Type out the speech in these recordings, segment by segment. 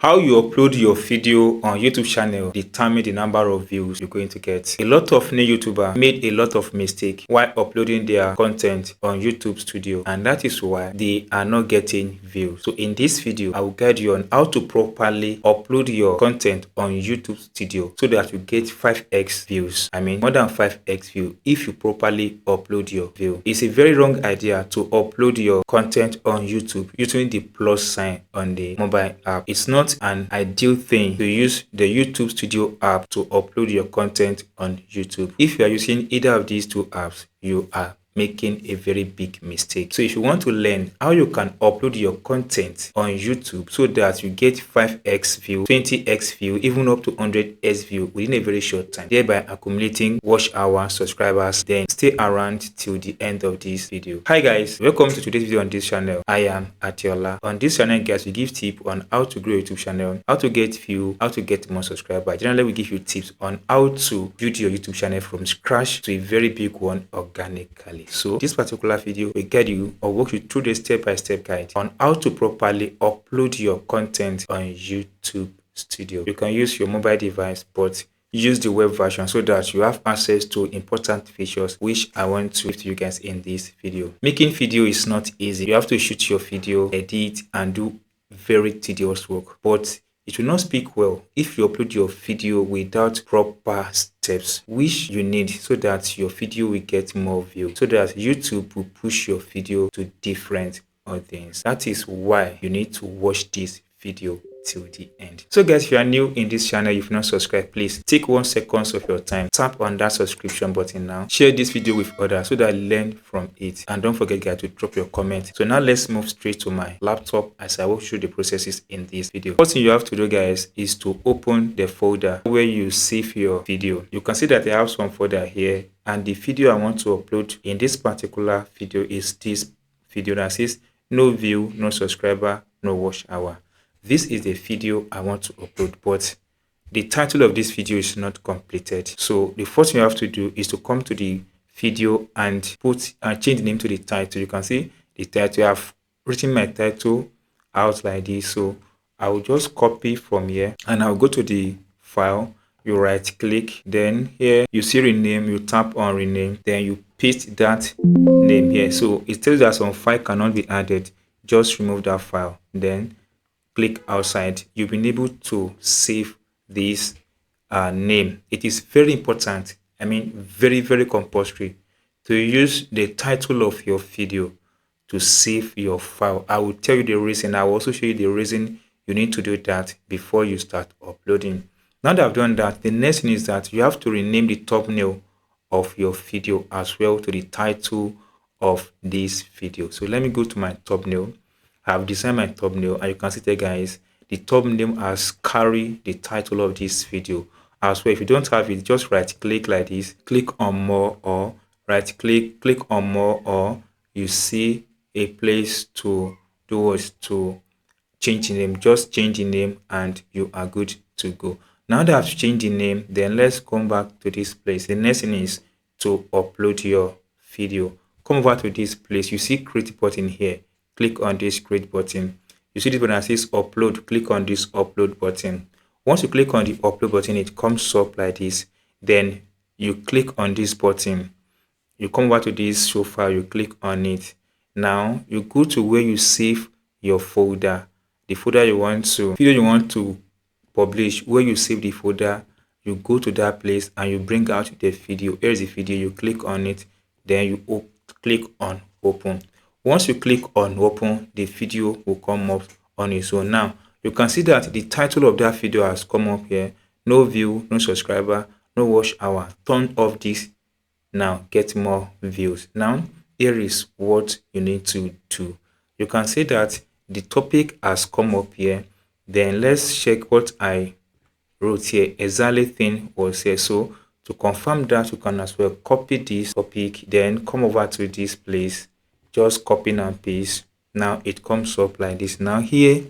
How you upload your video on YouTube channel determine the number of views you're going to get. A lot of new YouTubers made a lot of mistakes while uploading their content on YouTube Studio, and that is why they are not getting views. So in this video, I will guide you on how to properly upload your content on YouTube Studio so that you get 5x views. I mean more than 5x view if you properly upload your video. It's a very wrong idea to upload your content on YouTube using the plus sign on the mobile app. It's not an ideal thing to use the YouTube Studio app to upload your content on YouTube. If you are using either of these two apps, you are making a very big mistake. So if you want to learn how you can upload your content on YouTube so that you get 5x view, 20x view, even up to 100x view within a very short time, thereby accumulating watch hours, subscribers, then stay around till the end of this video. Hi guys, welcome to today's video on this channel. I am Atiola. On this channel guys, we give tips on how to grow your YouTube channel, how to get view, how to get more subscribers. Generally we give you tips on how to build your YouTube channel from scratch to a very big one organically. So this particular video will guide you or walk you through the step-by-step guide on how to properly upload your content on YouTube Studio. You can use your mobile device, but use the web version so that you have access to important features which I want to give to you guys in this video. Making video is not easy. You have to shoot your video, edit, and do very tedious work, but it will not speak well if you upload your video without proper steps which you need so that your video will get more views, so that YouTube will push your video to different audience. That is why you need to watch this video till the end. So guys, if you are new in this channel, if you've not subscribed, please take 1 second of your time, tap on that subscription button now, share this video with others so that I learn from it, and don't forget guys to drop your comment. So now let's move straight to my laptop as I walk through the processes in this video. First thing you have to do guys is to open the folder where you save your video. You can see that I have some folder here, and the video I want to upload in this particular video is this video that says no view, no subscriber, no watch hour. This is the video I want to upload, but the title of this video is not completed. So the first thing you have to do is to come to the video and change the name to the title. You can see the title. I have written my title out like this. So I will just copy from here and I'll go to the file. You right click, then here you see rename, you tap on rename, then you paste that name here. So it tells that some file cannot be added. Just remove that file, then click outside. You've been able to save this name. It is very important, I mean very compulsory, to use the title of your video to save your file. I will tell you the reason. I will also show you the reason you need to do that before you start uploading. Now that I've done that, the next thing is that you have to rename the thumbnail of your video as well to the title of this video. So let me go to my thumbnail. I've designed my thumbnail, and you can see there guys, the thumbnail has carried the title of this video as well. If you don't have it, just right click like this, click on more, or right click on more, or you see a place to do what, to change the name. Just change the name and you are good to go. Now that I've changed the name, then let's come back to this place. The next thing is to upload your video. Come over to this place. You see create button here. Click on this create button. You see this button that says upload. Click on this upload button. Once you click on the upload button, it comes up like this. Then you click on this button. You come over to this show file. You click on it. Now you go to where you save your folder, the folder you want to video you want to publish. Where you save the folder, you go to that place and you bring out the video. Here's the video. You click on it. Then you click on open. Once you click on open, the video will come up on its own. Now you can see that the title of that video has come up here. No view, no subscriber, no watch hour. Turn off this now, get more views. Now here is what you need to do. You can see that the topic has come up here. Then let's check what I wrote here. Exactly thing was here. So to confirm that, you can as well copy this topic, then come over to this place. Just copy and paste. Now it comes up like this. Now here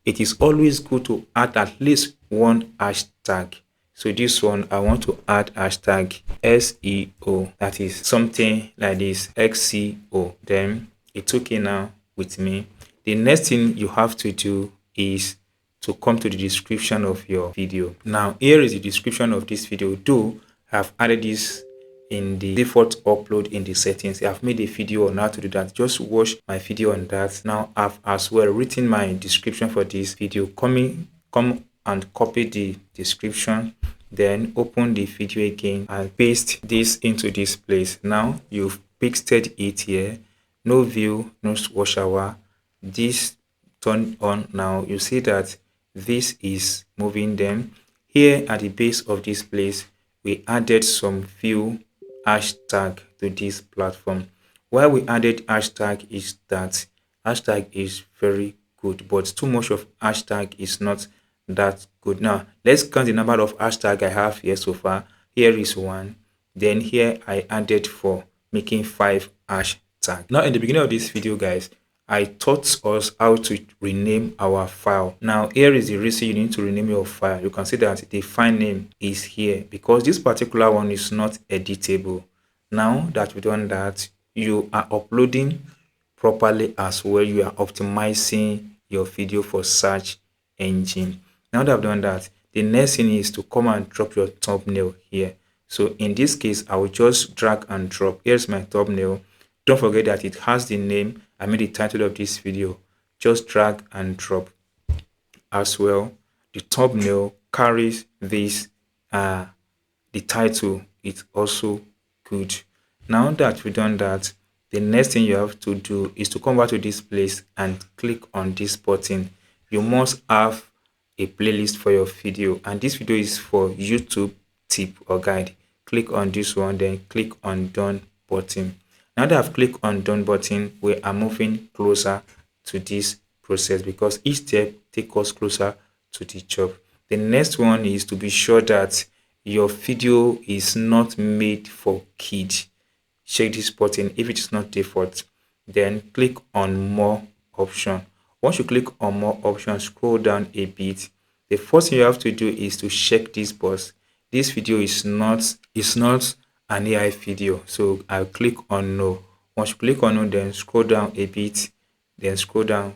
it is always good to add at least one hashtag. So this one I want to add hashtag SEO, that is something like this, XCO. Then it's okay now with me. The next thing you have to do is to come to the description of your video. Now here is the description of this video, though I've added this in the default upload in the settings. I've made a video on how to do that. Just watch my video on that. Now I've as well written my description for this video. Come and copy the description, then open the video again and paste this into this place. Now you've pasted it here. No view, no wash hour. This turn on. Now you see that this is moving. Them here at the base of this place, we added some few hashtag to this platform. Why we added hashtag is that hashtag is very good, but too much of hashtag is not that good. Now let's count the number of hashtag I have here so far. Here is 1, then here I added 4, making 5 hashtag. Now in the beginning of this video, guys, I taught us how to rename our file. Now here is the reason you need to rename your file. You can see that the file name is here because this particular one is not editable. Now that we've done that, you are uploading properly as well. You are optimizing your video for search engine. Now that I've done that, the next thing is to come and drop your thumbnail here. So in this case, I will just drag and drop. Here's my thumbnail. Don't forget that it has the name. I made the title of this video. Just drag and drop. As well, the thumbnail carries this the title. It's also good. Now that we've done that, the next thing you have to do is to come back to this place and click on this button. You must have a playlist for your video, and this video is for YouTube tip or guide. Click on this one, then click on done button. Now that I've clicked on done button, we are moving closer to this process because each step takes us closer to the job. The next one is to be sure that your video is not made for kids. Check this button. If it is not default, then click on more option. Once you click on more options, scroll down a bit. The first thing you have to do is to check this box. This video is not an AI video, so I'll click on no. Once you click on no, then scroll down a bit, then scroll down.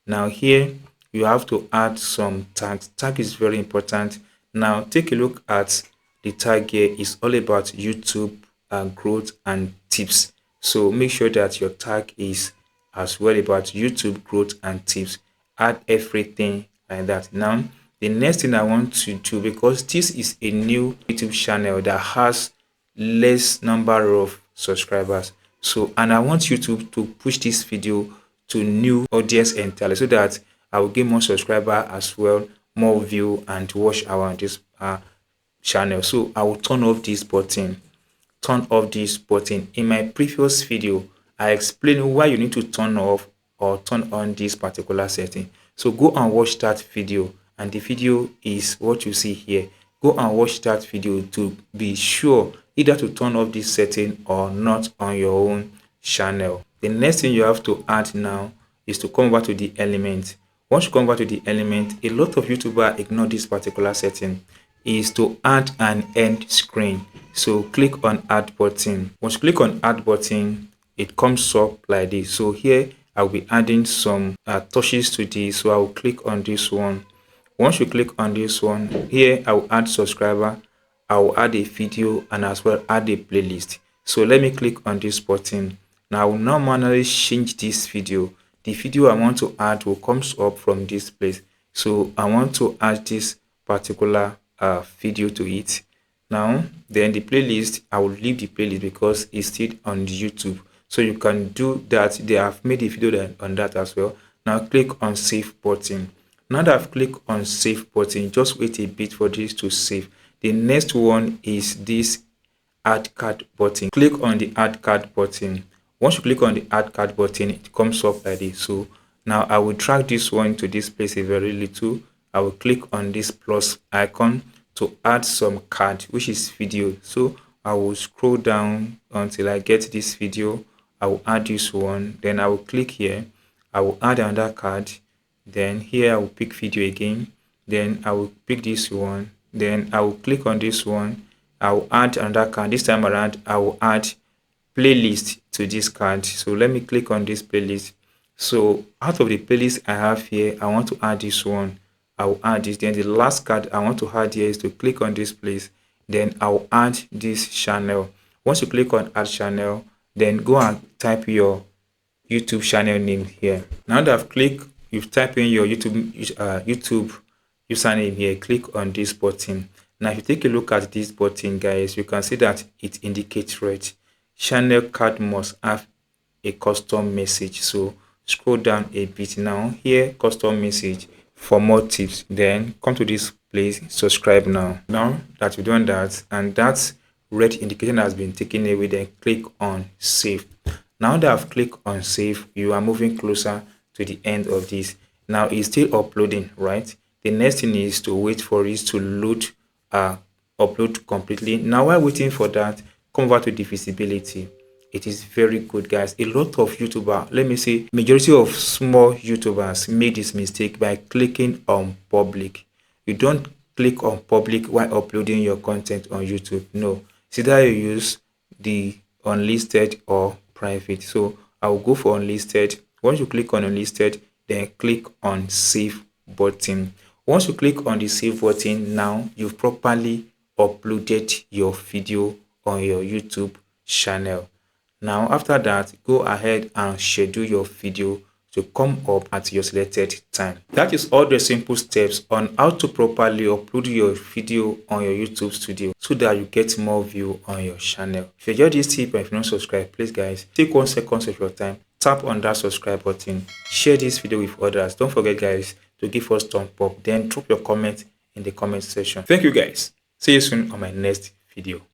Now here you have to add some tags. Tag is very important. Now take a look at the tag here. It's all about YouTube growth and tips, so make sure that your tag is as well about YouTube growth and tips. Add everything like that. Now the next thing I want to do, because this is a new YouTube channel that has less number of subscribers, so and I want YouTube to push this video to new audience entirely, so that I will get more subscriber as well, more view and watch hour on this channel. So I will turn off this button. In my previous video, I explained why you need to turn off or turn on this particular setting. So go and watch that video, and the video is what you see here. Go and watch that video to be sure either to turn off this setting or not on your own channel. The next thing you have to add now is to come back to the element. Once you come back to the element, a lot of YouTubers ignore this particular setting, is to add an end screen. So click on add button. Once you click on add button, it comes up like this. So here I'll be adding some touches to this. So I will click on this one. Once you click on this one, here I will add subscriber, I will add a video, and as well add a playlist. So let me click on this button. Now I will now manually change this video. The video I want to add will come up from this place. So I want to add this particular video to it. Now then the playlist, I will leave the playlist because it's still on YouTube. So you can do that. They have made a video on that as well. Now click on save button. Now that I've clicked on save button, just wait a bit for this to save. The next one is this add card button. Click on the add card button. Once you click on the add card button, it comes up like this. So now I will drag this one to this place a very little. I will click on this plus icon to add some card, which is video. So I will scroll down until I get this video. I will add this one. Then I will click here. I will add another card. Then here I will pick video again. Then I will pick this one. Then I will click on this one. I will add another card. This time around, I will add playlist to this card. So let me click on this playlist. So out of the playlist I have here, I want to add this one. I'll add this. Then the last card I want to add here is to click on this place. Then I'll add this channel. Once you click on add channel, then go and type your YouTube channel name here. Now that I've clicked, you've typed in your YouTube username here. Click on this button. Now if you take a look at this button, guys, you can see that it indicates red. Channel card must have a custom message. So scroll down a bit. Now here, custom message. For more tips, then come to this place, subscribe now. Now that you've done that and that red indication has been taken away, then click on save. Now that I've clicked on save, you are moving closer to the end of this. Now it's still uploading, right? The next thing is to wait for it to load, upload completely. Now while waiting for that, come over to the visibility. It is very good, guys. A lot of YouTubers, let me say majority of small YouTubers made this mistake by clicking on public. You don't click on public while uploading your content on YouTube. No, it's either you use the unlisted or private. So I will go for unlisted. Once you click on unlisted, then click on save button. Once you click on the save button, now you've properly uploaded your video on your YouTube channel. Now after that, go ahead and schedule your video to come up at your selected time. That is all the simple steps on how to properly upload your video on your YouTube studio so that you get more view on your channel. If you enjoyed this tip and if you're not subscribed, please guys, take 1 second of your time, tap on that subscribe button, share this video with others. Don't forget guys to give us thumbs up, then drop your comment in the comment section. Thank you guys. See you soon on my next video.